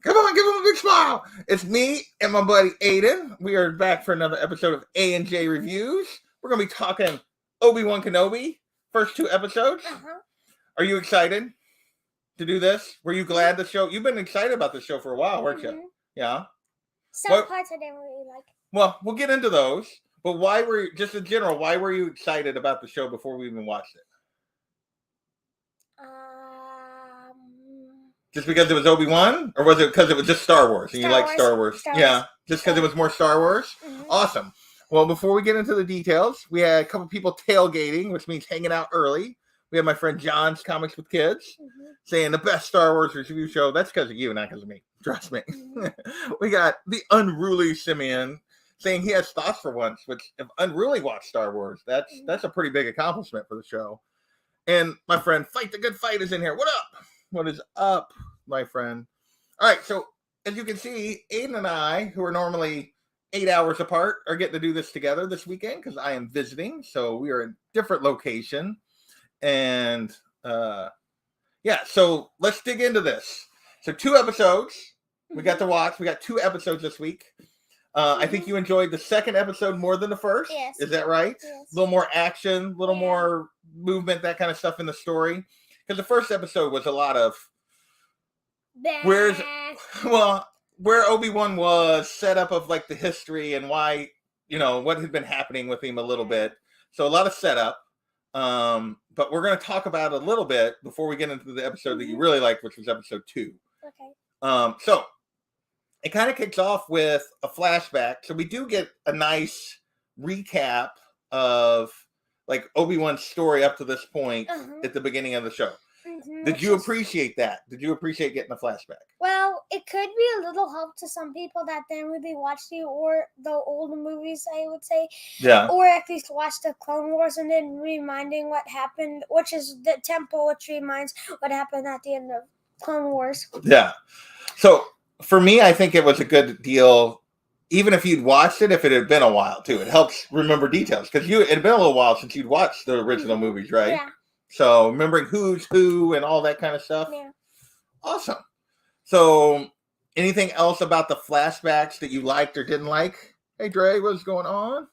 Come on, give him a big smile. It's me and my buddy Aiden. We are back for another episode of A&J Reviews. We're going to be talking Obi-Wan Kenobi, first 2 episodes. Uh-huh. Are you excited to do this? Were you glad the show? You've been excited about the show for a while, weren't you? Yeah. Some parts I didn't really like. Well, we'll get into those. But why were you, just in general, why were you excited about the show before we even watched it? Just because it was Obi-Wan? Or was it because it was just Star Wars? And you like Star Wars? Yeah. Just because it was more Star Wars? Mm-hmm. Awesome. Well, before we get into the details, we had a couple people tailgating, which means hanging out early. We had my friend John's Comics with Kids saying the best Star Wars review show. That's because of you, not because of me. Trust me. Mm-hmm. We got the Unruly Simeon saying he has thoughts for once, which if Unruly watched Star Wars, that's a pretty big accomplishment for the show. And my friend Fight the Good Fight is in here. What up? What is up, my friend? All right, so as you can see, Aiden and I, who are normally 8 hours apart, are getting to do this together this weekend because I am visiting. So we are in a different location. And so let's dig into this. So 2 episodes we got to watch. We got 2 episodes this week. I think you enjoyed the second episode more than the first. Yes. Is that right? Yes. A little more action, a little more movement, that kind of stuff in the story. Because the first episode was a lot of where Obi-Wan was, set up of like the history and why, what had been happening with him a little bit. So a lot of setup. But we're going to talk about it a little bit before we get into the episode that you really liked, which was episode 2. Okay. So it kind of kicks off with a flashback. So we do get a nice recap of like Obi-Wan's story up to this point at the beginning of the show. Mm-hmm. Did you appreciate that? Did you appreciate getting a flashback? Well, it could be a little help to some people that didn't really watch the older movies, I would say. Yeah. Or at least watch the Clone Wars and then reminding what happened, which is the temple, which reminds what happened at the end of Clone Wars. Yeah. So for me, I think it was a good deal. Even if you'd watched it, if it had been a while too, it helps remember details because it had been a little while since you'd watched the original movies, right? Yeah. So remembering who's who and all that kind of stuff. Yeah. Awesome. So anything else about the flashbacks that you liked or didn't like? Hey Dre, what's going on?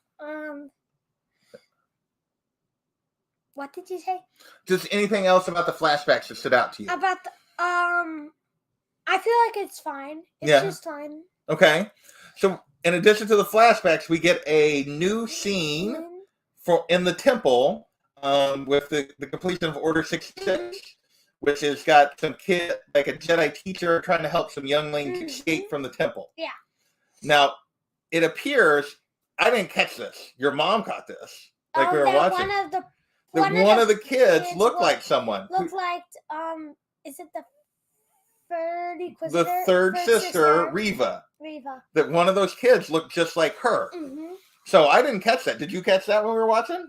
What did you say? Just anything else about the flashbacks that stood out to you? About the I feel like it's fine. It's just fine. Okay. So in addition to the flashbacks, we get a new scene in the temple with the completion of Order 66, which has got some kid, like a Jedi teacher, trying to help some younglings escape from the temple. Yeah. Now, it appears I didn't catch this. Your mom caught this, like we were watching. One of the kids looked like someone. Looked like is it the third Inquisitor? The third sister, Reva. That one of those kids looked just like her. Mm-hmm. So I didn't catch that. Did you catch that when we were watching?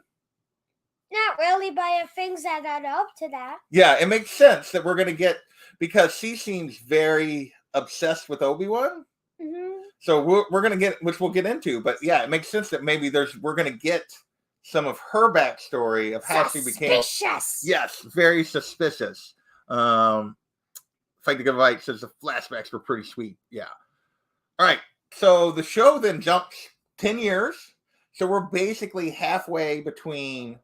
Not really, but things that add up to that. Yeah, it makes sense that we're going to get, because she seems very obsessed with Obi-Wan. Mm-hmm. So we're going to get, which we'll get into, but yeah, it makes sense that maybe we're going to get some of her backstory of how she became. Suspicious. Yes, very suspicious. Fight the Good Fight says the flashbacks were pretty sweet. Yeah. All right. So the show then jumps 10 years. So we're basically halfway between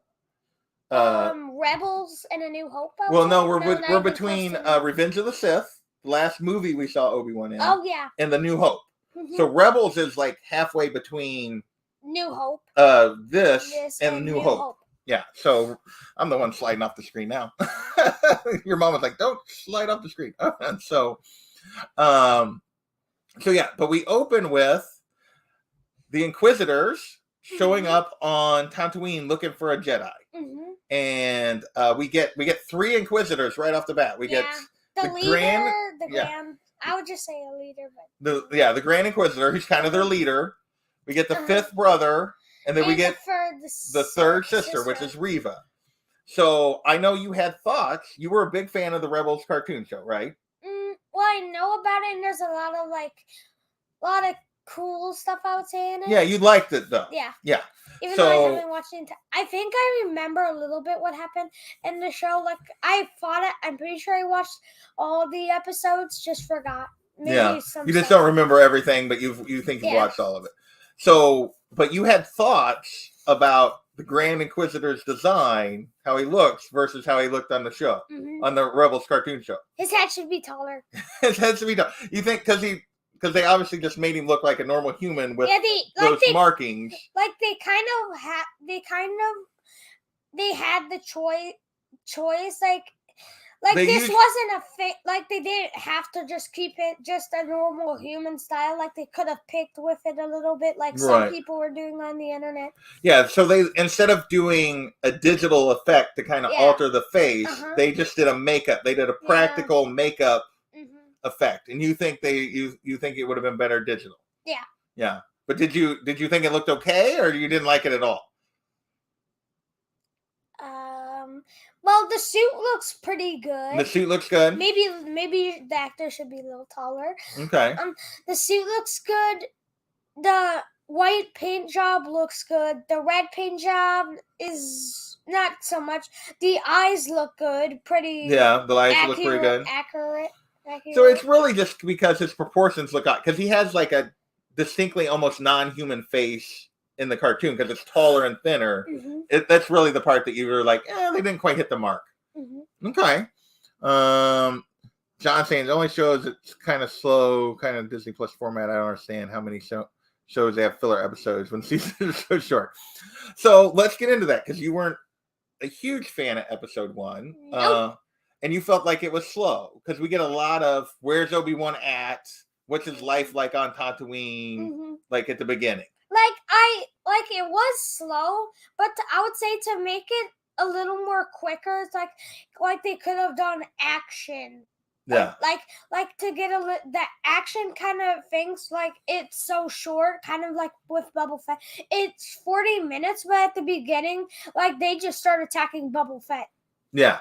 Rebels and A New Hope. We're between Revenge of the Sith, the last movie we saw Obi-Wan in. Oh yeah. And The New Hope. Mm-hmm. So Rebels is like halfway between New Hope. This and New Hope. Yeah. So I'm the one sliding off the screen now. Your mom was like, "Don't slide off the screen." So yeah, but we open with the Inquisitors showing up on Tatooine looking for a Jedi. Mm-hmm. And we get 3 Inquisitors right off the bat. We get the leader, the Grand. I would just say a leader, but the Grand Inquisitor, who's kind of their leader. We get the 5th brother, and then we get the third sister, which is Reva. So I know you had thoughts. You were a big fan of the Rebels cartoon show, right? Well, I know about it, and there's a lot of cool stuff I would say in it. Yeah, you liked it though. Yeah. Yeah. Even though I haven't watched it, I think I remember a little bit what happened in the show. Like I'm pretty sure I watched all the episodes, just forgot maybe some. You just stuff. don't remember everything, but you think you've watched all of it. So, but you had thoughts about the Grand Inquisitor's design, how he looks versus how he looked on the show, on the Rebels cartoon show. His head should be taller. His head should be taller. You think because they obviously just made him look like a normal human with those markings. Like they had the choice like this wasn't a fit. Like they didn't have to just keep it just a normal human style. Like they could have picked with it a little bit, like some people were doing on the internet. Yeah, so they instead of doing a digital effect to kind of alter the face, they just did a makeup. They did a practical makeup effect, and you think you think it would have been better digital? Yeah. Yeah, but did you think it looked okay, or you didn't like it at all? Well, the suit looks pretty good. The suit looks good. Maybe the actor should be a little taller. Okay. The suit looks good. The white paint job looks good. The red paint job is not so much. The eyes look good. Pretty. Yeah, the eyes look pretty good. Accurate. So it's really just because his proportions look odd, because he has like a distinctly almost non-human face in the cartoon because it's taller and thinner. That's really the part that you were like, they didn't quite hit the mark. Okay. John saying it only shows it's kind of slow, kind of Disney Plus format. I don't understand how many shows they have filler episodes when seasons are so short. So let's get into that, because you weren't a huge fan of episode 1. Nope. And you felt like it was slow, because we get a lot of where's Obi-Wan at? What's his life like on Tatooine? Like at the beginning. Like it was slow, but I would say to make it a little more quicker, it's like they could have done action. Yeah. Like to get that action kind of things, like it's so short, kind of like with Boba Fett. It's 40 minutes, but at the beginning, like they just start attacking Boba Fett. Yeah.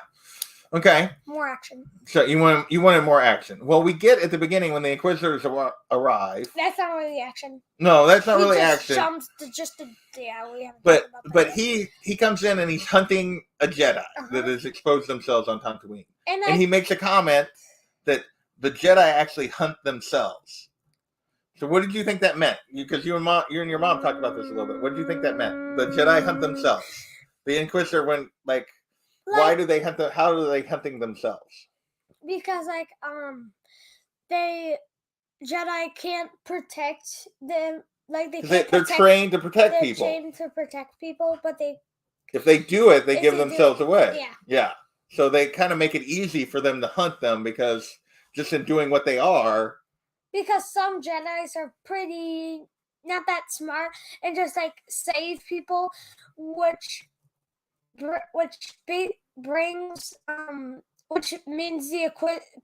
Okay. More action. So you wanted more action. Well, we get at the beginning when the Inquisitors arrive. That's not really action. No, that's not really action. Jumps to we haven't. But he comes in and he's hunting a Jedi that has exposed themselves on Tatooine, and he makes a comment that the Jedi actually hunt themselves. So what did you think that meant? Because you and your mom talked about this a little bit. What did you think that meant? The Jedi hunt themselves. The Inquisitor went like. Why do they hunt? How are they hunting themselves? Because they Jedi can't protect them. Like they're trained to protect people. They're trained to protect people, but if they do it, they give themselves away. Yeah. So they kind of make it easy for them to hunt them, because just in doing what they are. Because some Jedis are pretty not that smart and just like save people, which means the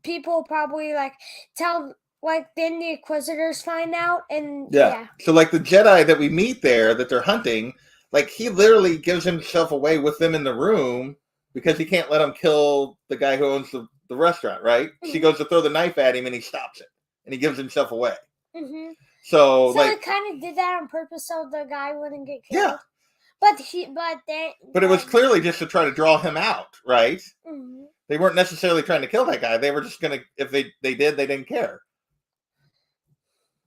people probably like tell, like then the Inquisitors find out, and So like the Jedi that we meet there that they're hunting, like he literally gives himself away with them in the room because he can't let them kill the guy who owns the restaurant, right? She goes to throw the knife at him and he stops it and he gives himself away. So like, it kind of did that on purpose so the guy wouldn't get killed. Yeah. But it was clearly just to try to draw him out, right? They weren't necessarily trying to kill that guy. They were just gonna, if they did, they didn't care.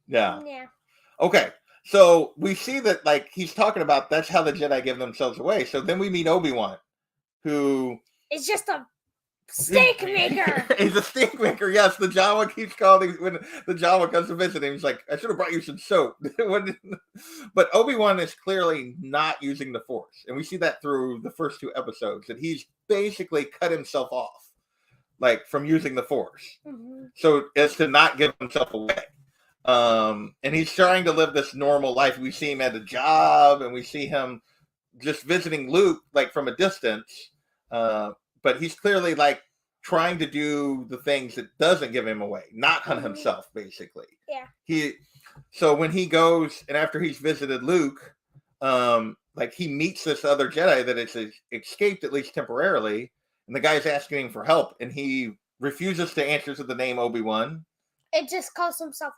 Yeah. Okay. So we see that like he's talking about that's how the Jedi give themselves away. So then we meet Obi-Wan, who is just a steak maker. He's a steak maker. Yes, the Jawa keeps calling when the Jawa comes to visit him. He's like, I should have brought you some soap. But Obi-Wan is clearly not using the Force, and we see that through the first 2 episodes that he's basically cut himself off, like from using the Force, so as to not give himself away. And he's trying to live this normal life. We see him at a job, and we see him just visiting Luke like from a distance. But he's clearly like trying to do the things that doesn't give him away, not hunt himself, basically. Yeah. So when he goes and after he's visited Luke, like he meets this other Jedi that has escaped at least temporarily, and the guy's asking him for help, and he refuses to answer to the name Obi-Wan. It just calls himself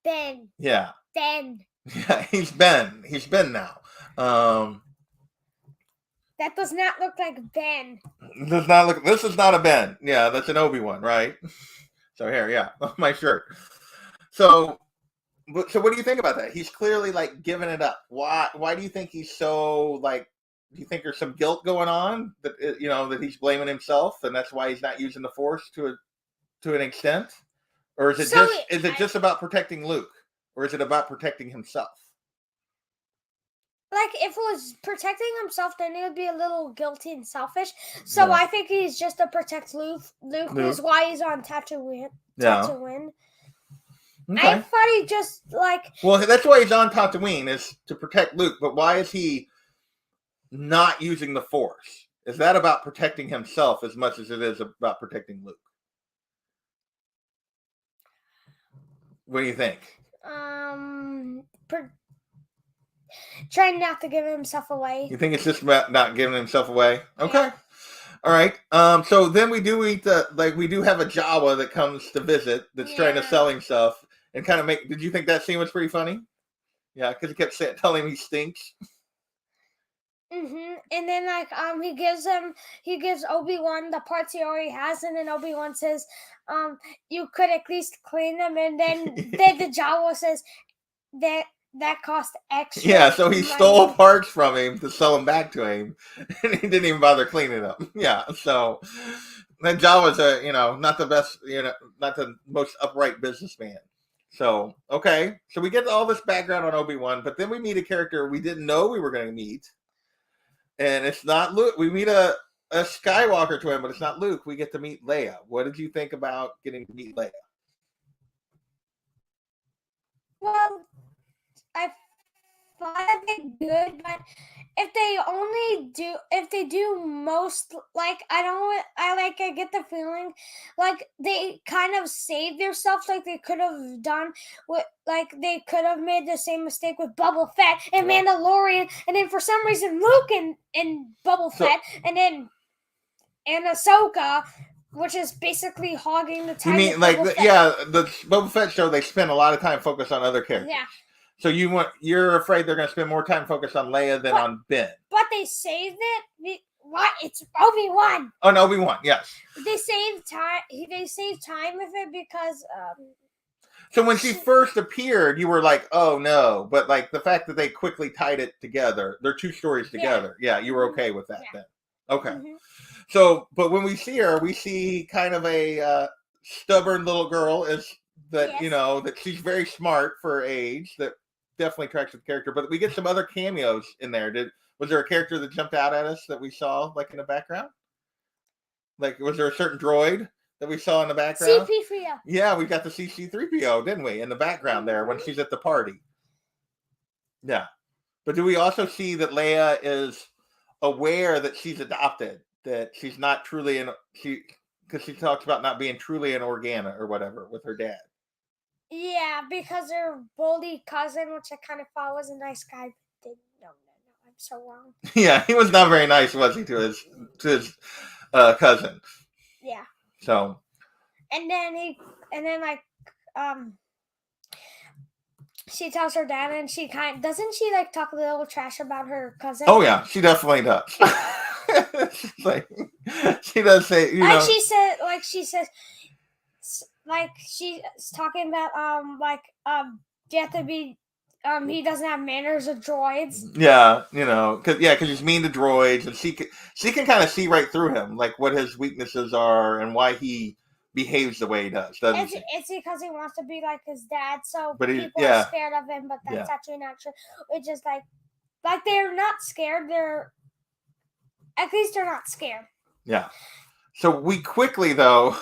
Ben. Yeah. Ben. Yeah, he's Ben. He's Ben now. That does not look like Ben. This is not a Ben. Yeah, that's an Obi-Wan, right? So here, yeah, my shirt. So what do you think about that? He's clearly like giving it up. Why do you think he's so like? Do you think there's some guilt going on that that he's blaming himself and that's why he's not using the Force to an extent, or is it just about protecting Luke, or is it about protecting himself? Like if it was protecting himself, then he would be a little guilty and selfish. So I think he's just to protect Luke. Luke is why he's on Tatooine. Tatooine. Okay. I thought he just like. Well, that's why he's on Tatooine, is to protect Luke. But why is he not using the Force? Is that about protecting himself as much as it is about protecting Luke? What do you think? Trying not to give himself away. You think it's just about not giving himself away? Okay. Yeah. All right. So then we do have a Jawa that comes to visit that's trying to sell him stuff and kind of make. Did you think that scene was pretty funny? Yeah, because he kept telling him he stinks. And then he gives Obi-Wan the parts he already has, and then Obi-Wan says, you could at least clean them, and then the Jawa says that cost extra. Yeah, so he stole parts from him to sell them back to him, and he didn't even bother cleaning them. Yeah, so then Jawa's not the best, not the most upright businessman. So okay, so we get all this background on Obi-Wan, but then we meet a character we didn't know we were going to meet. And it's not Luke. We meet a Skywalker twin, but it's not Luke. We get to meet Leia. What did you think about getting to meet Leia? Well, I thought it good, but if they do most, like, I get the feeling like they kind of saved themselves, like they could have done they could have made the same mistake with Boba Fett and Mandalorian, and then for some reason Luke and Boba Fett, and then Ahsoka, which is basically hogging the time. You mean like the Boba Fett show? They spend a lot of time focused on other characters. Yeah. So you're afraid they're going to spend more time focused on Leia than on Ben. But they saved it. What? It's Obi-Wan. Oh, no, Obi-Wan, yes. They saved time. They saved time with it because. So when she first appeared, you were like, "Oh no!" But like the fact that they quickly tied it together, they're two stories together. Yeah, you were okay with that then. Okay. Mm-hmm. So, but when we see her, we see kind of a stubborn little girl. That she's very smart for her age. That definitely tracks with the character. But we get some other cameos in there. Was there a character that jumped out at us that we saw like in the background? Like, was there a certain droid that we saw in the background? C-3PO. Yeah, we got to see C-3PO, didn't we, in the background there when she's at the party. Yeah. But do we also see that Leia is aware that she's adopted, that she's not truly because she talks about not being truly an Organa or whatever with her dad. Yeah, because her bully cousin, which I kind of thought was a nice guy, didn't. No, I'm so wrong. Yeah, he was not very nice, was he, to his cousin? Yeah. So. And then she tells her dad, and doesn't she like talk a little trash about her cousin? Oh yeah, she definitely does. Like she does say, she's talking about you have to be he doesn't have manners of droids. Yeah, because he's mean to droids, and she can kind of see right through him, like what his weaknesses are and why he behaves the way he does, doesn't she? It's because he wants to be like his dad, so people are scared of him, but that's actually not true. It's just like they're not scared. At least they're not scared. Yeah. So we quickly, though,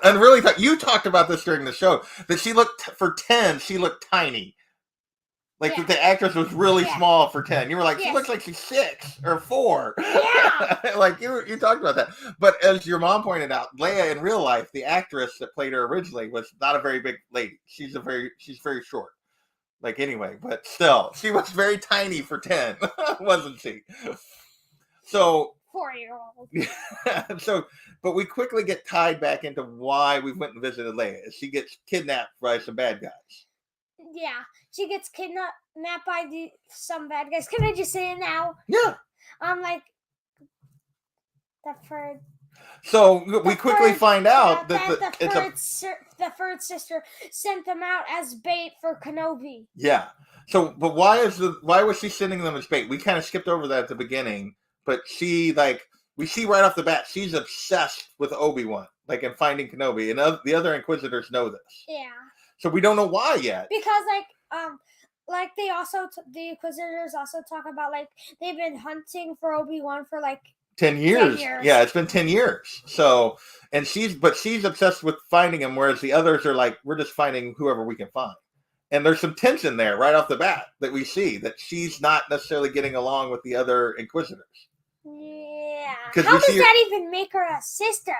and really you talked about this during the show, that she looked, for 10, she looked tiny. Like the actress was really small for 10. You were like, she looks like she's 6 or 4. Yeah. Like you talked about that. But as your mom pointed out, Leia in real life, the actress that played her originally, was not a very big lady. She's very short. Like anyway, but still, she was very tiny for 10, wasn't she? So 4-year-old. So, but we quickly get tied back into why we went and visited Leia. She gets kidnapped by some bad guys. Yeah, she gets kidnapped by some bad guys. Can I just say it now? Yeah. Like the So we quickly find out that the third sister sent them out as bait for Kenobi. Yeah. So, but why was she sending them as bait? We kind of skipped over that at the beginning, but we see right off the bat she's obsessed with Obi-Wan, and finding Kenobi, and the other Inquisitors know this. Yeah. So we don't know why yet. Because they also the Inquisitors also talk about they've been hunting for Obi-Wan for 10 years. Yeah, it's been 10 years. So, and she's obsessed with finding him, whereas the others are we're just finding whoever we can find. And there's some tension there right off the bat that we see that she's not necessarily getting along with the other Inquisitors. Yeah. How does that even make her a sister?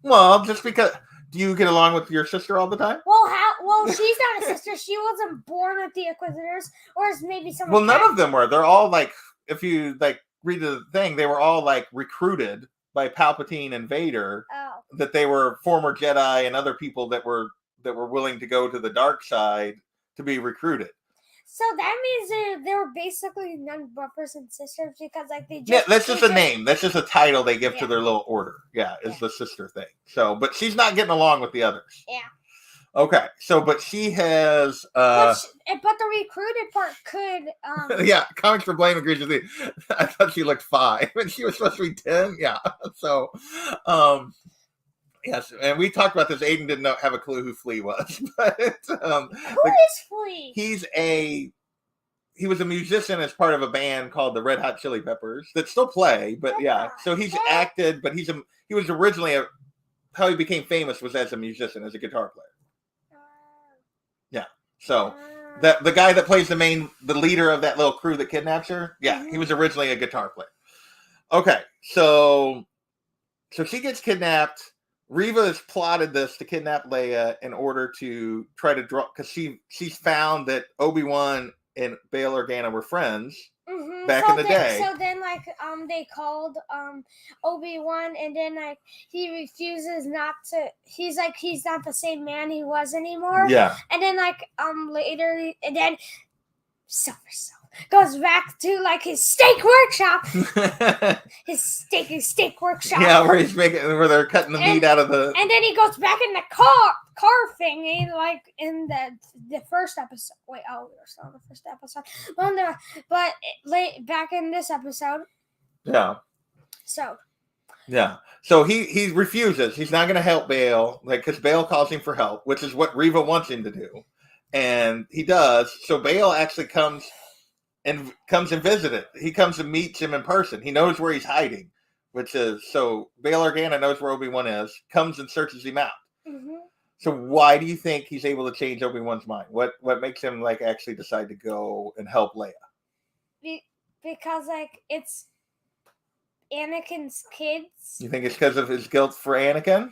Well, just because. Do you get along with your sister all the time? Well, she's not a sister. She wasn't born with the Inquisitors, or is maybe someone. Well, none of them were. They're all if you read the thing, they were all recruited by Palpatine and Vader. Oh. That they were former Jedi and other people that were willing to go to the dark side to be recruited. So that means they were basically none brothers and sisters because they just. Yeah, that's just a name. That's just a title they give to their little order. Yeah, is the sister thing. So, but she's not getting along with the others. Yeah. Okay, so but she has. But the recruited part could. Yeah, Comics for Blame agrees with me. I thought she looked 5, and she was supposed to be 10. Yeah, so. Yes, and we talked about this. Aiden didn't have a clue who Flea was, but who is Flea? He was a musician as part of a band called the Red Hot Chili Peppers that still play, but yeah. So he's acted, but he was originally how he became famous was as a musician, as a guitar player. Yeah. So the guy that plays the leader of that little crew that kidnaps her, yeah, he was originally a guitar player. Okay, so she gets kidnapped. Reva has plotted this to kidnap Leia in order to try to draw, because she's found that Obi-Wan and Bail Organa were friends back in the day. So then, they called Obi-Wan, and then he refuses not to. He's not the same man he was anymore. Yeah. And then later, and then Silver Soul goes back to his steak workshop. his steak workshop. Yeah, where they're cutting the meat out of the. And then he goes back in the car thingy, in the first episode. Wait, we're still on the first episode. Back in this episode. Yeah. So. Yeah. So he refuses. He's not going to help Bail, because Bail calls him for help, which is what Reva wants him to do, and he does. So Bail actually comes and visited. He comes and meets him in person. He knows where he's hiding, which is so Bail Organa knows where Obi-Wan is. Comes and searches him out. Mm-hmm. So why do you think he's able to change Obi-Wan's mind? What makes him actually decide to go and help Leia? Because it's Anakin's kids. You think it's because of his guilt for Anakin?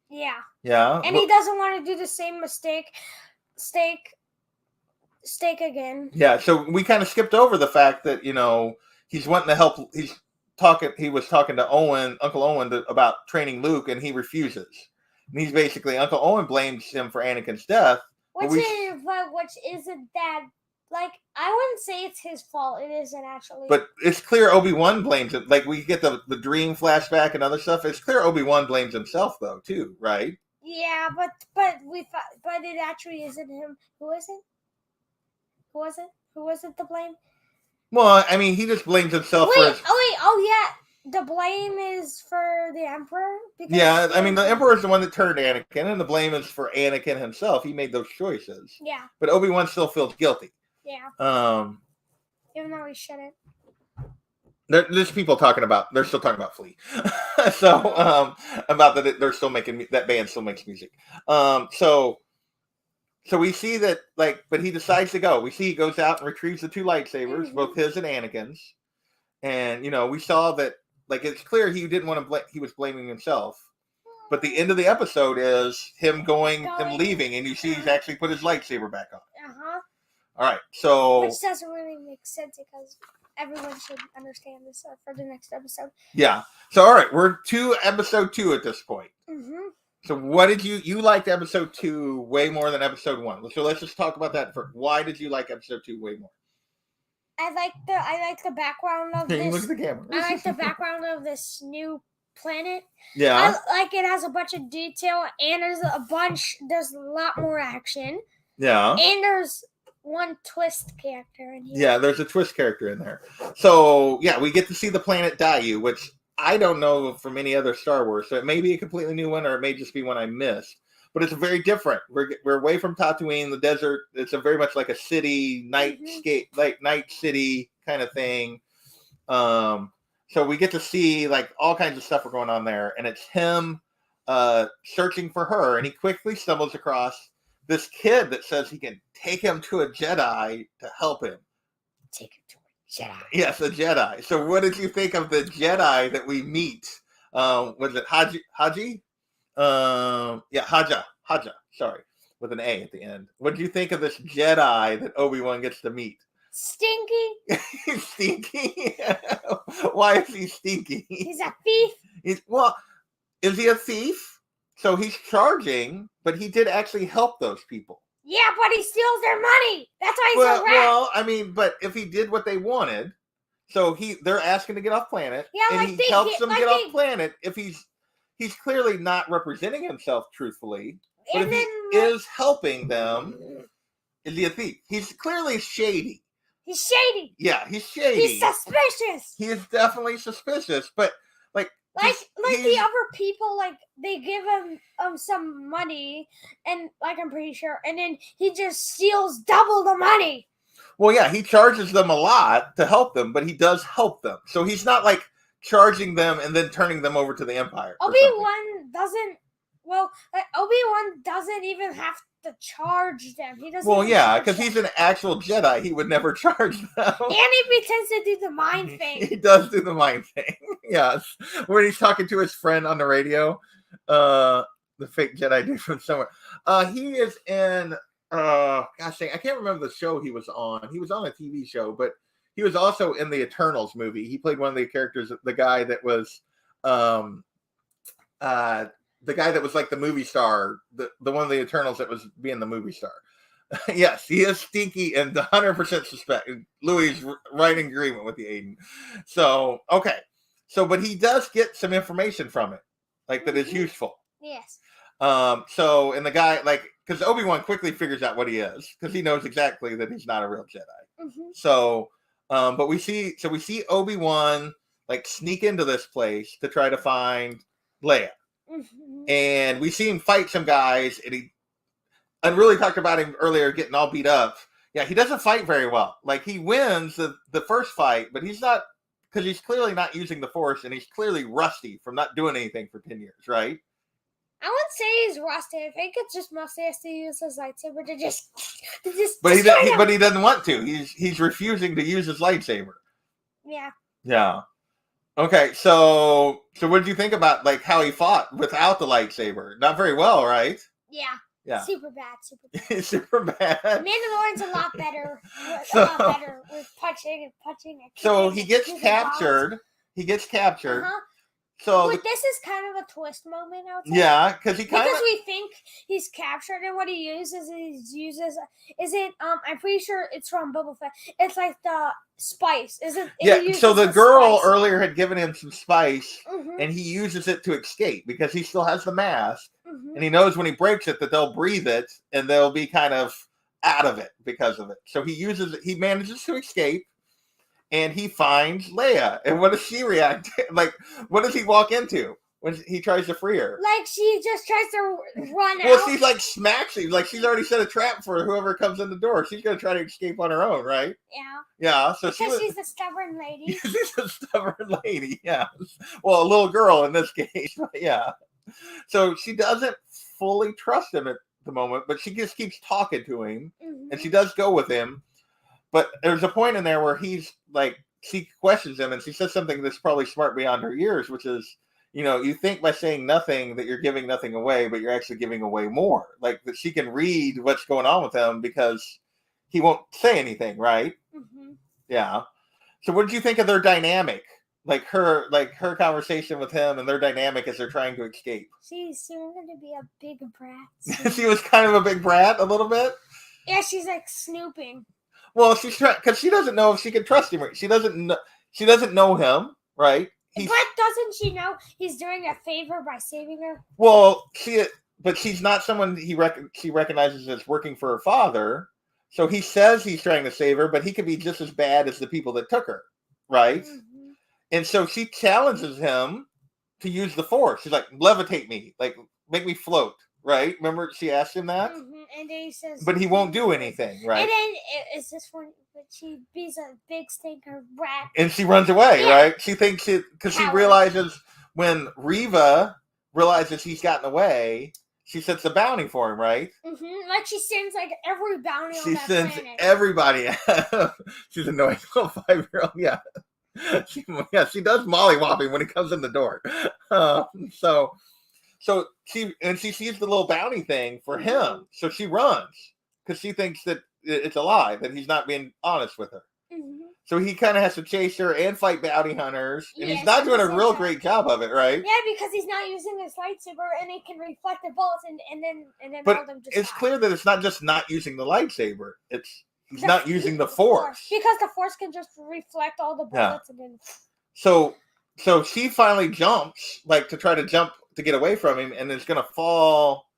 Yeah. Yeah. And he doesn't want to do the same mistake. Steak again. Yeah, so we kind of skipped over the fact that he's wanting to help. He was talking to Uncle Owen about training Luke, and he refuses. And he's basically Uncle Owen blames him for Anakin's death, which isn't that. I wouldn't say it's his fault. It isn't actually. But it's clear Obi-Wan blames him. We get the dream flashback and other stuff. It's clear Obi-Wan blames himself though too, right? Yeah, but it actually isn't him. Who is it? Who was it to blame? Well, I mean, he just blames himself for his... Oh yeah. The blame is for the Emperor? Yeah, I mean, the Emperor is the one that turned Anakin, and the blame is for Anakin himself. He made those choices. Yeah. But Obi-Wan still feels guilty. Yeah. Even though he shouldn't. There's people talking about... They're still talking about Flea. So, about that they're still making... That band still makes music. So we see that, but he decides to go. We see he goes out and retrieves the 2 lightsabers, both his and Anakin's. And, we saw that, it's clear he didn't want to he was blaming himself. But the end of the episode is him going and leaving, and you see he's actually put his lightsaber back on. Uh-huh. All right, so... Which doesn't really make sense, because everyone should understand this for the next episode. Yeah. So, all right, we're to episode 2 at this point. Mm-hmm. So what did you liked episode 2 way more than episode 1? So let's just talk about that first. Why did you like episode 2 way more? I like the background of this. Look at the camera. I like the background of this new planet. Yeah. Like it has a bunch of detail, and there's a lot more action. Yeah. And there's one twist character in here. Yeah, there's a twist character in there. So, yeah, we get to see the planet Daiyu, which I don't know from any other Star Wars. So it may be a completely new one, or it may just be one I missed. But it's very different. We're away from Tatooine, the desert. It's a very much like a city, nightscape, like night city kind of thing. So we get to see like all kinds of stuff are going on there, and it's him searching for her, and he quickly stumbles across this kid that says he can take him to a Jedi to help him. Take him to a Jedi. Yes, a Jedi. So what did you think of the Jedi that we meet? Was it Haji? Yeah, Haja. Sorry, with an A at the end. What did you think of this Jedi that Obi-Wan gets to meet? Stinky. Stinky? Why is he stinky? He's a thief. Is he a thief? So he's charging, but he did actually help those people. Yeah, but he steals their money. That's why he's a rat. Well, I mean, but if he did what they wanted, so they're asking to get off planet, and he helps them get off planet. If he's clearly not representing himself truthfully, but if he is helping them, is he a thief? He's clearly shady. He's shady. Yeah, he's shady. He's suspicious. He is definitely suspicious, but like the other people, like they give him some money, and like I'm pretty sure, and then he just steals double the money. Well, yeah, he charges them a lot to help them, but he does help them. So he's not like charging them and then turning them over to the Empire. Obi-Wan doesn't even have to charge them. He doesn't. Well, yeah, because he's an actual Jedi. He would never charge them. And he pretends to do the mind thing. He does do the mind thing. Yes, when he's talking to his friend on the radio, the fake Jedi dude from somewhere. He is in. Gosh dang, I can't remember the show he was on. He was on a TV show, but he was also in the Eternals movie. He played one of the characters, the guy that was, the guy that was like the movie star, the one of the Eternals that was being the movie star. Yes, he is stinky and 100% suspect. Louis is right in agreement with the Aiden. So, okay. So, but he does get some information from it, like that is useful. Yes. So, and the guy, like, because Obi-Wan quickly figures out what he is, because he knows exactly that he's not a real Jedi. Mm-hmm. So, but we see Obi-Wan like sneak into this place to try to find Leia. Mm-hmm. And we see him fight some guys, and I really talked about him earlier getting all beat up. Yeah, he doesn't fight very well. Like, he wins the first fight, but he's not, because he's clearly not using the Force, and he's clearly rusty from not doing anything for 10 years, right? I wouldn't say he's rusty. I think it's just mostly has to use his lightsaber to just. But he doesn't want to. He's refusing to use his lightsaber. Yeah. Yeah. Okay, so what did you think about like how he fought without the lightsaber? Not very well, right? Yeah. Yeah. Super bad. Super bad. Mandalorian's a lot better. A lot better with punching and kicking. So he gets captured. He gets captured. Uh-huh. So this is kind of a twist moment, I would say. Yeah, because we think he's captured, and what he uses I'm pretty sure it's from Boba Fett. It's like the spice, isn't? Yeah. So the girl spice. Earlier had given him some spice, mm-hmm. and he uses it to escape because he still has the mask, mm-hmm. and he knows when he breaks it that they'll breathe it and they'll be kind of out of it because of it. So he uses it. He manages to escape. And he finds Leia. And what does she react to? Like, what does he walk into when he tries to free her? Like, she just tries to run out. Well, she's like smacks him. Like, she's already set a trap for whoever comes in the door. She's going to try to escape on her own, right? Yeah. Yeah. So because she's a stubborn lady. She's a stubborn lady, yeah. Well, a little girl in this case, but yeah. So she doesn't fully trust him at the moment, but she just keeps talking to him. Mm-hmm. And she does go with him. But there's a point in there where he's like, she questions him and she says something that's probably smart beyond her years, which is, you think by saying nothing that you're giving nothing away, but you're actually giving away more. Like that she can read what's going on with him because he won't say anything, right? Mm-hmm. Yeah. So what did you think of their dynamic? Like her conversation with him and their dynamic as they're trying to escape. She's going to be a big brat. She was kind of a big brat a little bit? Yeah, she's like snooping. Well, she's trying because she doesn't know if she can trust him. She doesn't know him, right? But doesn't she know he's doing a favor by saving her? Well, but she's not someone she recognizes as working for her father. So he says he's trying to save her, but he could be just as bad as the people that took her, right? Mm-hmm. And so she challenges him to use the Force. She's like, levitate me, like make me float, right? Remember she asked him that? Mm-hmm. And then he says, but he won't do anything, right? And then it's this one, but she beats a big stinker rat. And she runs away, right? She thinks because she realizes when Reva realizes he's gotten away, she sets a bounty for him, right? Mm-hmm. Like she sends like every bounty on that planet. She sends everybody. She's annoying little 5-year-old. Yeah. She does mollywhopping when he comes in the door. So she sees the little bounty thing for him. So she runs because she thinks that it's a lie, that he's not being honest with her. Mm-hmm. So he kind of has to chase her and fight bounty hunters, and he's not doing a real great job of it, right? Yeah, because he's not using his lightsaber, and it can reflect the bullets, and then but all of them just it's die. Clear that it's not just not using the lightsaber; he's not using the Force, because the Force can just reflect all the bullets, and then. So she finally jumps, like to try to jump to get away from him, and is gonna fall.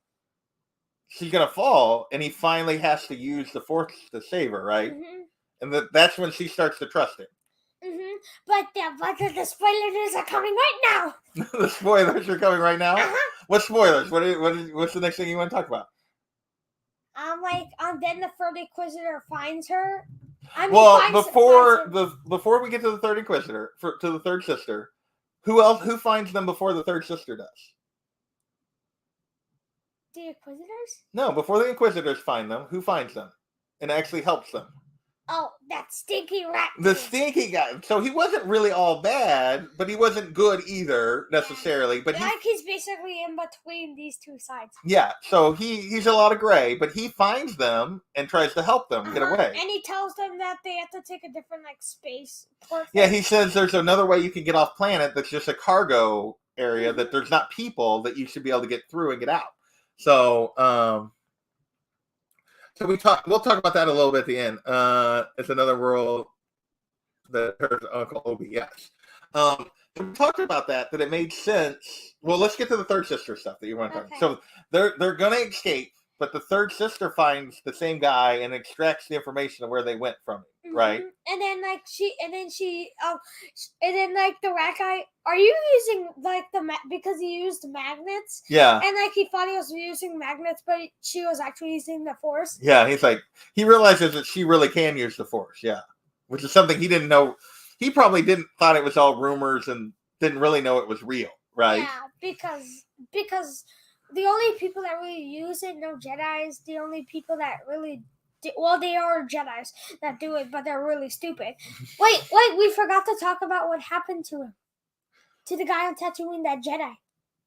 She's gonna fall, and he finally has to use the Force to save her, right? Mm-hmm. And that's when she starts to trust him. Mm-hmm. But the spoilers are coming right now. The spoilers are coming right now? Uh-huh. What spoilers? What's the next thing you want to talk about? Then the third Inquisitor finds her. Before we get to the third Inquisitor, to the third sister, who finds them before the third sister does? The Inquisitors? No, before the Inquisitors find them, who finds them and actually helps them? Oh, that stinky rat. The stinky guy. So he wasn't really all bad, but he wasn't good either necessarily. But he's basically in between these two sides. Yeah, so he's a lot of gray, but he finds them and tries to help them get away. And he tells them that they have to take a different space port. Yeah, he says there's another way you can get off planet that's just a cargo area, that there's not people, that you should be able to get through and get out. So we'll talk about that a little bit at the end. It's another world that her Uncle Obi, yes. So we talked about that it made sense. Well, let's get to the third sister stuff that you want to talk about. So they're gonna escape, but the third sister finds the same guy and extracts the information of where they went from him, right? And then the rat guy, are you using because he used magnets? Yeah. And he thought he was using magnets, but she was actually using the Force. Yeah, he realizes that she really can use the Force, yeah. Which is something he didn't know. He probably thought it was all rumors and didn't really know it was real, right? Yeah, because the only people that really use it, no Jedis. The only people that really they are Jedis that do it, but they're really stupid. Wait, we forgot to talk about what happened to him. To the guy on Tatooine, that Jedi.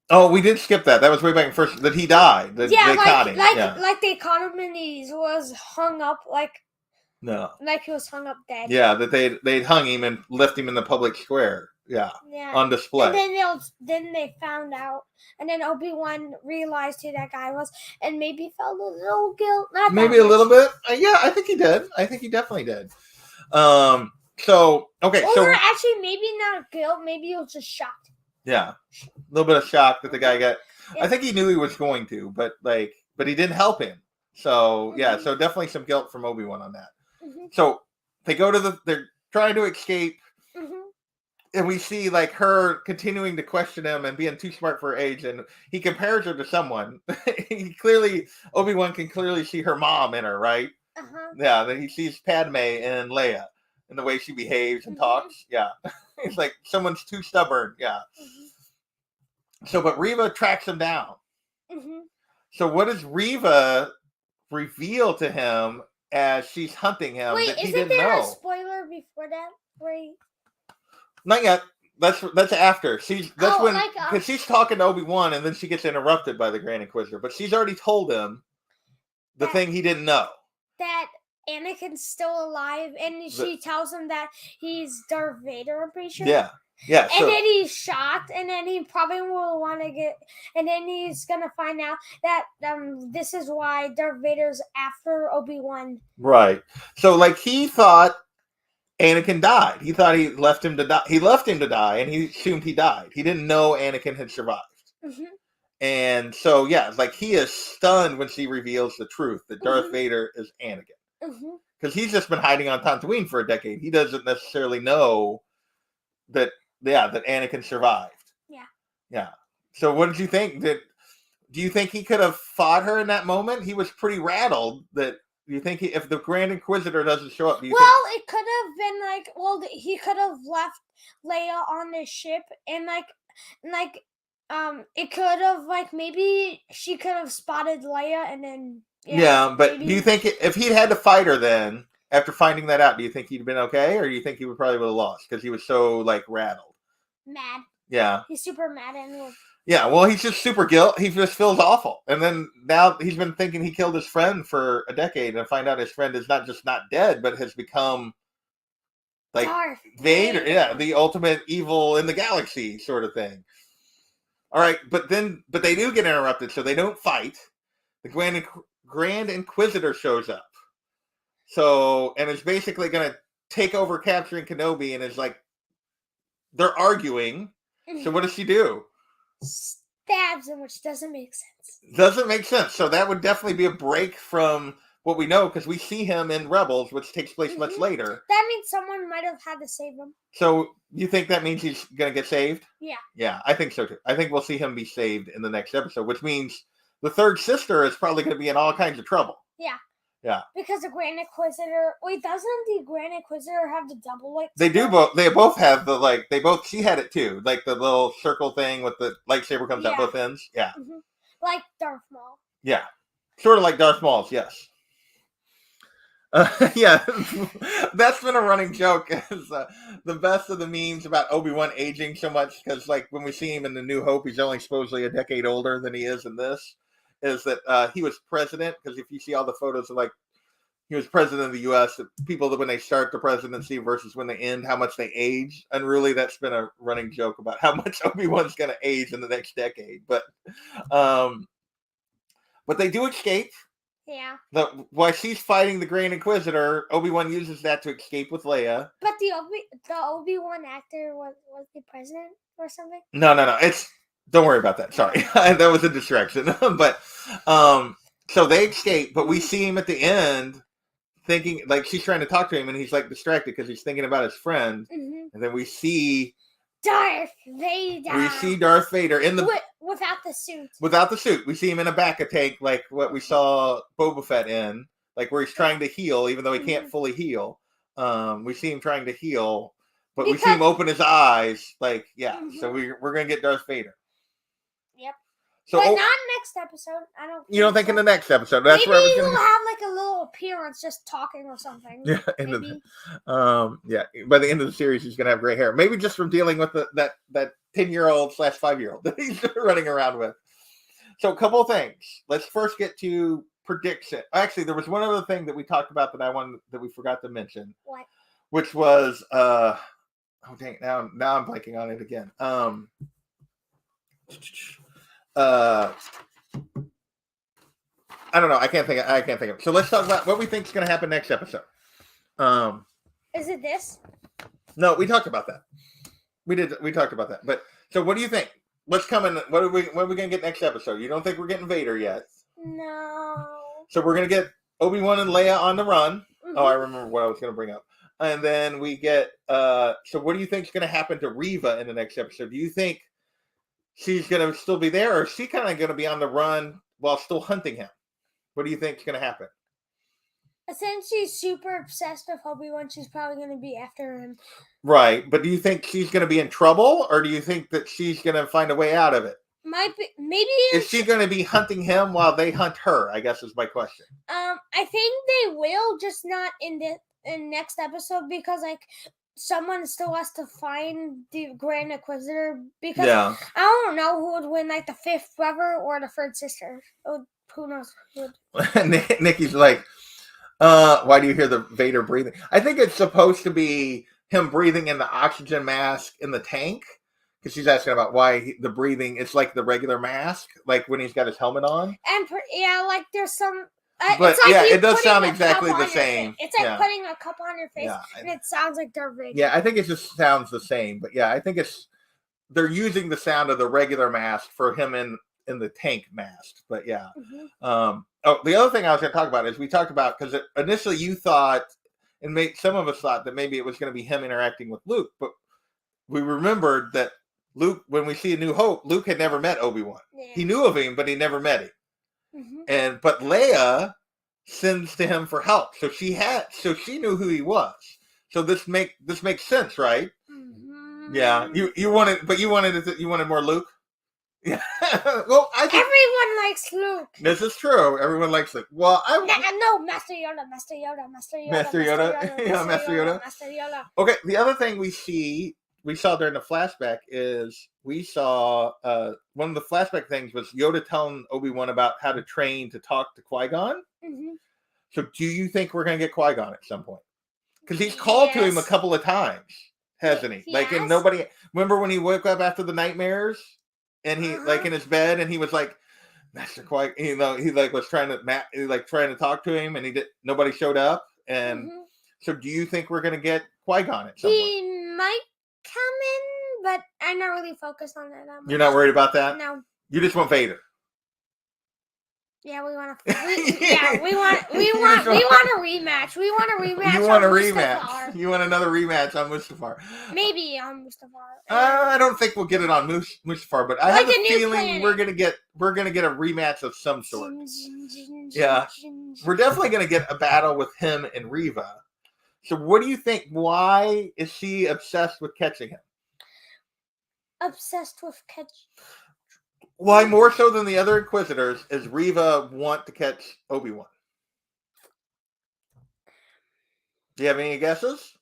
Oh, we did skip that. That was way back in first, that he died. They caught him. They caught him and he was hung up No. Like he was hung up dead. Yeah, that they'd hung him and left him in the public square. Yeah. On display. And then they found out, and then Obi-Wan realized who that guy was, and maybe felt a little guilt. Maybe a little bit. Yeah, I think he did. I think he definitely did. So okay. Or actually, maybe not guilt. Maybe he was just shocked. Yeah, a little bit of shock that the guy got. Yeah. I think he knew he was going to, but he didn't help him. So yeah, so definitely some guilt from Obi-Wan on that. Mm-hmm. So they go to they're trying to escape, and we see her continuing to question him and being too smart for her age, and he compares her to someone. Obi-Wan can clearly see her mom in her, right? Yeah, that he sees Padme and Leia in the way she behaves and talks. Yeah, it's like someone's too stubborn. Yeah. So, but Reva tracks him down. So, what does Reva reveal to him as she's hunting him? Wait, that he isn't didn't there know? A spoiler before that? Right? Not yet. That's after. Because she's talking to Obi-Wan, and then she gets interrupted by the Grand Inquisitor. But she's already told him the thing he didn't know. That Anakin's still alive, and she tells him that he's Darth Vader, I'm pretty sure. Yeah. Yeah. And then he's shocked, and then he probably will want to and then he's going to find out that this is why Darth Vader's after Obi-Wan. Right. So, he thought Anakin died. He thought he left him to die. He left him to die, and he assumed he died. He didn't know Anakin had survived. Mm-hmm. And so, yeah, like he is stunned when she reveals the truth that Darth Vader is Anakin. Because he's just been hiding on Tatooine for a decade. He doesn't necessarily know that Anakin survived. Yeah. So what did you think? Do you think he could have fought her in that moment? He was pretty rattled. Do you think if the Grand Inquisitor doesn't show up, it could have been like, he could have left Leia on this ship, and it could have maybe she could have spotted Leia, and then but do you think if he'd had to fight her then after finding that out, do you think he'd been okay, or do you think he would probably would have lost because he was so rattled? Mad. Yeah. He's super mad and. Yeah, well, he's just super guilt. He just feels awful. And then now he's been thinking he killed his friend for a decade and find out his friend is not just not dead, but has become Darth Vader. Yeah, the ultimate evil in the galaxy sort of thing. All right, but they do get interrupted, so they don't fight. The Grand Inquisitor shows up. So, and is basically going to take over capturing Kenobi, and is they're arguing. So what does she do? Stabs him, which doesn't make sense. Doesn't make sense. So that would definitely be a break from what we know, because we see him in Rebels, which takes place much later. That means someone might have had to save him. So you think that means he's going to get saved? Yeah. Yeah, I think so too. I think we'll see him be saved in the next episode, which means the third sister is probably going to be in all kinds of trouble. Yeah. Yeah. Because the Grand Inquisitor... Wait, doesn't the Grand Inquisitor have the double lightsaber? They do both. They both have the, she had it too. Like the little circle thing with the lightsaber comes out both ends. Yeah. Mm-hmm. Like Darth Maul. Yeah. Sort of like Darth Maul's, yes. Yeah. That's been a running joke as the best of the memes about Obi-Wan aging so much, because when we see him in The New Hope, he's only supposedly a decade older than he is in this. Is that he was president, because if you see all the photos of he was president of the U.S., people that when they start the presidency versus when they end, how much they age. And really, that's been a running joke about how much Obi-Wan's going to age in the next decade. But they do escape. Yeah. While she's fighting the Grand Inquisitor, Obi-Wan uses that to escape with Leia. But the Obi-Wan actor was the president or something? No. Don't worry about that. Sorry. That was a distraction. But so they escape, but we see him at the end thinking, she's trying to talk to him, and he's distracted because he's thinking about his friend. Mm-hmm. And then we see Darth Vader. We see Darth Vader in the without the suit. Without the suit. We see him in a back-a-tank like what we saw Boba Fett in, where he's trying to heal, even though he can't fully heal. We see him trying to heal, but we see him open his eyes. So we're gonna get Darth Vader. Yep. So, but not next episode. I don't. You don't think in the next episode? That's maybe where I was gonna have a little appearance, just talking or something. Yeah. By the end of the series, he's gonna have gray hair. Maybe just from dealing with that 10-year-old / 5-year-old that he's running around with. So a couple of things. Let's first get to prediction. Actually, there was one other thing that we talked about that we forgot to mention. What? Which was oh dang! Now I'm blanking on it again. I don't know. I can't think of it. So let's talk about what we think is going to happen next episode. Is it this? No, we talked about that. We talked about that. But so what do you think? What's coming? What are we going to get next episode? You don't think we're getting Vader yet? No. So we're going to get Obi-Wan and Leia on the run. Mm-hmm. Oh, I remember what I was going to bring up. And then we get so what do you think is going to happen to Reva in the next episode? Do you think she's going to still be there, or is she kind of going to be on the run while still hunting him? What do you think is going to happen? Since she's super obsessed with Obi-Wan, she's probably going to be after him. Right. But do you think she's going to be in trouble, or do you think that she's going to find a way out of it? Might be, maybe. Is she going to be hunting him while they hunt her, I guess is my question. I think they will, just not in next episode, because someone still has to find the Grand Inquisitor, because I don't know who would win, the fifth brother or the third sister. Who knows? Nikki's like, why do you hear the Vader breathing? I think it's supposed to be him breathing in the oxygen mask in the tank, because she's asking about why the breathing. It's like the regular mask, like when he's got his helmet on. And there's some. But it's like yeah, you it does putting sound a exactly cup the on your same. face. It's like Yeah. putting a cup on your face, Yeah. and it sounds like Darth Vader. Yeah, I think it just sounds the same. But yeah, I think they're using the sound of the regular mask for him in the tank mask. But yeah. The other thing I was going to talk about is we talked about, because initially you thought, and some of us thought that maybe it was going to be him interacting with Luke, but we remembered that Luke, when we see A New Hope, Luke had never met Obi-Wan. Yeah. He knew of him, but he never met him. But Leia sends to him for help, so she knew who he was. So this makes sense, right? Yeah, you wanted more Luke. Yeah. Well, everyone likes Luke. This is true. Everyone likes Luke. Well, no, Master Yoda. Yeah, Master Yoda. Okay, the other thing we saw during the flashback is we saw one of the flashback things was Yoda telling Obi-Wan about how to train to talk to Qui-Gon. So do you think we're going to get Qui-Gon at some point? Because he's called to him a couple of times, hasn't he? Like, and nobody, remember when he woke up after the nightmares and he like in his bed and he was like, Master Qui, he like was trying to talk to him and nobody showed up. And so do you think we're going to get Qui-Gon at some point? He might come in, but I'm not really focused on that. You're not worried about that? No. You just want Vader. Yeah, we want a rematch. We want a rematch. You want a rematch. Mustafar. You want another rematch on Mustafar. Maybe on Mustafar. I don't think we'll get it on Mustafar, but I have a feeling we're gonna get a rematch of some sort. Yeah, we're definitely gonna get a battle with him and Reva. So, what do you think? Why is she obsessed with catching him? Obsessed with catching. Why more so than the other Inquisitors is Reva want to catch Obi-Wan? Do you have any guesses?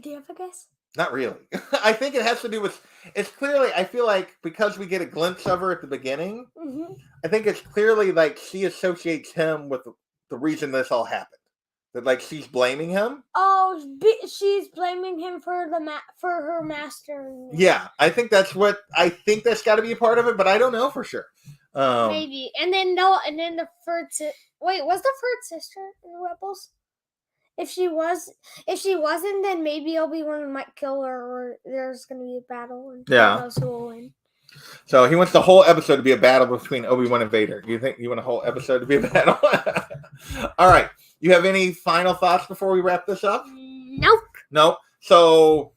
Do you have a guess? Not really. I think it has to do with, it's clearly, I feel like because we get a glimpse of her at the beginning, I think it's clearly like she associates him with the reason this all happened. That like she's blaming him. Oh, she's blaming him for her master. Yeah, I think that's got to be a part of it, but I don't know for sure. Maybe, and then the third. Wait, was the third sister in Rebels? If she wasn't, then maybe Obi-Wan might kill her, or there's going to be a battle, and who knows who will win. So he wants the whole episode to be a battle between Obi-Wan and Vader. Do you think you want a whole episode to be a battle? All right. You have any final thoughts before we wrap this up? Nope. So,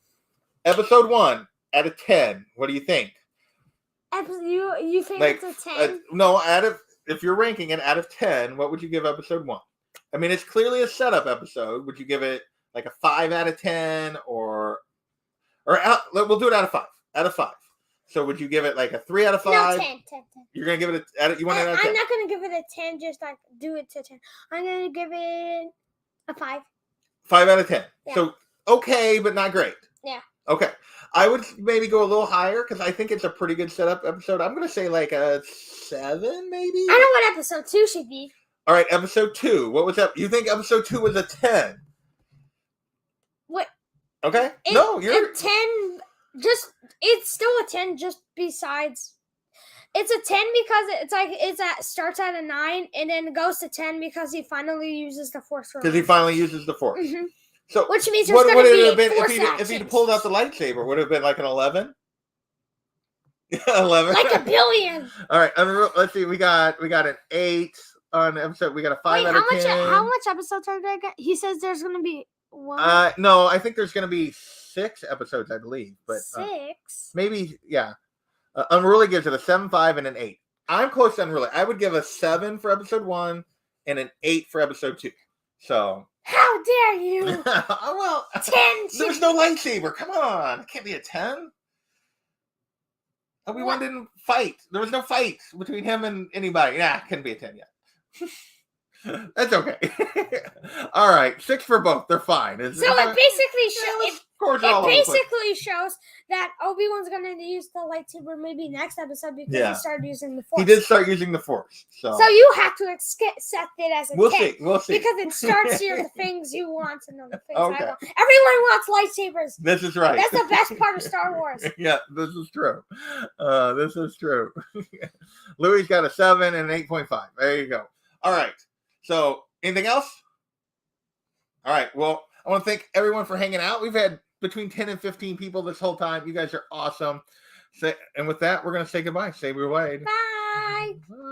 episode 1 out of 10. What do you think? You think it's a 10? No, if you're ranking it out of 10, what would you give episode 1? I mean, it's clearly a setup episode. Would you give it like a 5 out of 10 or we'll do it out of 5. Out of 5. So would you give it like a 3 out of 5? No, 10. You're going to give it you want it out of 10? I'm not going to give it a 10, just like do it to 10. I'm going to give it a 5. 5 out of 10. Yeah. So, okay, but not great. Yeah. Okay. I would maybe go a little higher because I think it's a pretty good setup episode. I'm going to say like a 7, maybe? I know what episode 2 should be. All right, episode 2. What was that? You think episode 2 was a 10? What? Okay. You're... A 10... it's still a 10 just besides it's a 10 because it starts at a 9 and then goes to 10 because he finally uses the Force. Because he finally uses the Force. So which means there's going to be Force if he'd pulled out the lightsaber, would it have been like an 11? 11? Like a billion. All right, let's see. We got an 8 on episode. We got a 5 out of 10. How much episodes are there? He says there's going to be 1. No, I think there's going to be 6 episodes, I believe. But 6? Maybe, yeah. Unruly gives it a 7, 5, and an 8. I'm close to Unruly. I would give a 7 for episode 1 and an 8 for episode 2. So. How dare you? Well, 10. There's no lightsaber. Come on. It can't be a 10. Obi-Wan didn't fight. There was no fight between him and anybody. Nah, couldn't be a 10 yet. That's okay. All right, 6 for both. They're fine. So it basically course, it basically shows that Obi-Wan's going to use the lightsaber maybe next episode because he started using the Force. He did start using the Force. So you have to accept it as a kid. We'll see. Because it starts here, the things you want and the things I want. Everyone wants lightsabers. This is right. That's the best part of Star Wars. Yeah, this is true. This is true. Louis got a 7 and an 8.5. There you go. All right. So, anything else? All right. Well, I want to thank everyone for hanging out. We've had between 10 and 15 people this whole time. You guys are awesome. And with that, we're going to say goodbye. Say we're Wade. Bye. Bye.